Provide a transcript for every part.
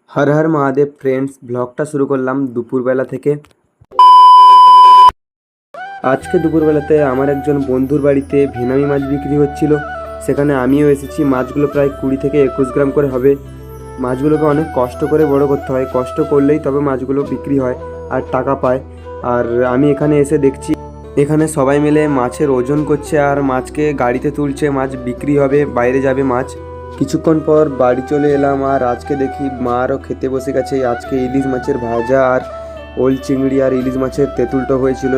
Har Har Mahadev friends, ব্লগটা শুরু করলাম দুপুরবেলা থেকে। আজকে দুপুরবেলাতে আমার একজন বন্ধুর বাড়িতে ভেনামি মাছ বিক্রি হচ্ছিল, সেখানে আমিও এসেছি। মাছগুলো প্রায় 20 থেকে 21 গ্রাম করে হবে। মাছগুলোকে অনেক কষ্ট করে বড় করতে হয়, কষ্ট করলেই তবে মাছগুলো বিক্রি হয় আর টাকা পায়। আর আমি এখানে এসে দেখছি এখানে সবাই মিলে মাছের ওজন করছে আর মাছকে গাড়িতে তুলছে, মাছ বিক্রি হবে, বাইরে যাবে মাছ। কিছুক্ষণ পর বাড়ি চলে এলাম আর আজকে দেখি মা আরও খেতে বসে গেছে। আজকে ইলিশ মাছের ভাজা আর ওল চিংড়ি আর ইলিশ মাছের তেঁতুলটা হয়েছিল।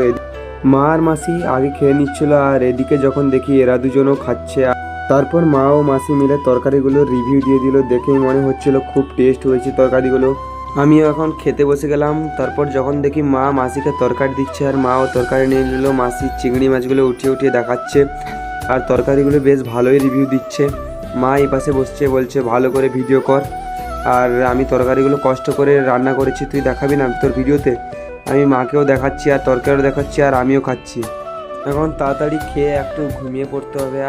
মা আর মাসি আগে খেয়ে নিচ্ছিল আর এদিকে যখন দেখি এরা দুজনও খাচ্ছে। তারপর মা ও মাসি মিলে তরকারিগুলোর রিভিউ দিয়ে দিল। দেখেই মনে হচ্ছিল খুব টেস্ট হয়েছে তরকারিগুলো। আমিও এখন খেতে বসে গেলাম। তারপর যখন দেখি মা মাসিকে তরকারি দিচ্ছে আর মাও তরকারি নিয়ে নিল। মাসি চিংড়ি মাছগুলো উঠিয়ে উঠিয়ে দেখাচ্ছে আর তরকারিগুলো বেশ ভালোই রিভিউ দিচ্ছে। মা এই পাশে বসছে, বলছে ভালো করে ভিডিও কর। আর আমি তরকারিগুলো কষ্ট করে রান্না করেছি, তুই দেখাবি না তোর ভিডিওতে? আমি মাকেও দেখাচ্ছি আর তরকারিও দেখাচ্ছি আর আমিও খাচ্ছি। এখন তাড়াতাড়ি খেয়ে একটু ঘুমিয়ে পড়তে হবে।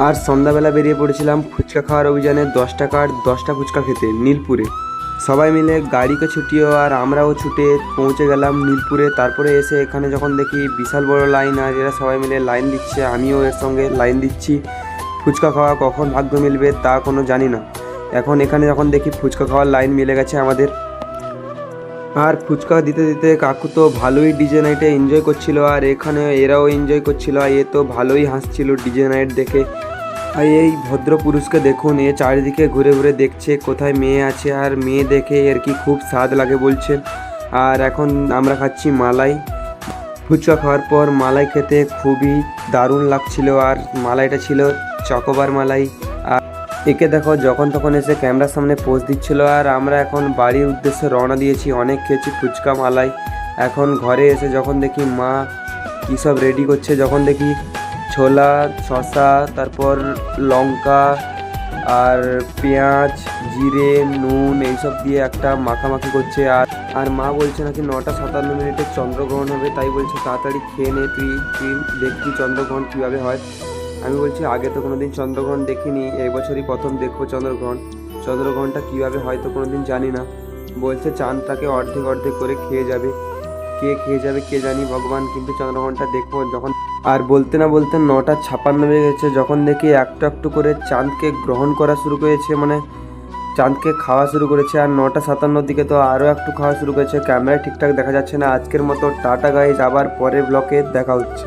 আর সন্ধ্যাবেলা বেরিয়ে পড়েছিলাম ফুচকা খাওয়ার অভিযানে, 10 টাকার 10টা ফুচকা খেতে নীলপুরে। সবাই মিলে গাড়িকে ছুটিয়েও আর আমরাও ছুটে পৌঁছে গেলাম নীলপুরে। তারপরে এসে এখানে যখন দেখি বিশাল বড় লাইন আর এরা সবাই মিলে লাইন দিচ্ছে, আমিও এর সঙ্গে লাইন দিচ্ছি। ফুচকা খাওয়া কখন ভাগ্য মিলবে তা কোনো জানি না। এখন এখানে যখন দেখি ফুচকা খাওয়ার লাইন মিলে গেছে আমাদের। আর ফুচকা দিতে দিতে কাকু তো ভালোই ডিজে নাইটে এনজয় করছিল আর এখানে এরাও এনজয় করছিল। আর এ তো ভালোই হাসছিল ডিজে নাইট দেখে। আর এই ভদ্র পুরুষকে দেখুন, এ চারিদিকে ঘুরে ঘুরে দেখছে কোথায় মেয়ে আছে আর মেয়ে দেখে এর কি খুব স্বাদ লাগে বলছে। আর এখন আমরা খাচ্ছি মালাই। ফুচকা খাওয়ার পর মালাই খেতে খুবই দারুণ লাগছিল আর মালাইটা ছিল চকোবার মালাই। আর একে দেখো যখন তখন এসে ক্যামেরার সামনে পোজ দিচ্ছিল। আর আমরা এখন বাড়ির উদ্দেশ্যে রওনা দিয়েছি। অনেক খেয়েছি ফুচকা মালাই। এখন ঘরে এসে যখন দেখি মা কী সব রেডি করছে, যখন দেখি ছোলা, শসা, তারপর লঙ্কা আর পেঁয়াজ, জিরে, নুন এইসব দিয়ে একটা মাখামাখি করছে। আর মা বলছে নাকি 9:57 চন্দ্রগ্রহণ হবে, তাই বলছে তাড়াতাড়ি খেয়ে নে, তুই দেখবি চন্দ্রগ্রহণ কীভাবে হয়। আমি বলছি আগে তো কোনোদিন চন্দ্রগ্রহণ দেখিনি, এই বছরই প্রথম দেখবো চন্দ্রগ্রহণটা কীভাবে হয় তো কোনোদিন জানি না। বলছে চাঁদটাকে অর্ধেক অর্ধেক করে খেয়ে যাবে, কে খেয়ে যাবে কে জানি ভগবান, কিন্তু চন্দ্রগ্রহণটা দেখবো যখন। আর বলতে না বলতে 9:56 বেজে গেছে, যখন দেখি একটু একটু করে চাঁদকে গ্রহণ করা শুরু করেছে, মানে চাঁদকে খাওয়া শুরু করেছে। আর 9:57 দিকে তো আরও একটু খাওয়া শুরু করেছে। ক্যামেরায় ঠিকঠাক দেখা যাচ্ছে না। আজকের মতো টাটা গাইজ, আবার পরের ব্লকে দেখা হচ্ছে।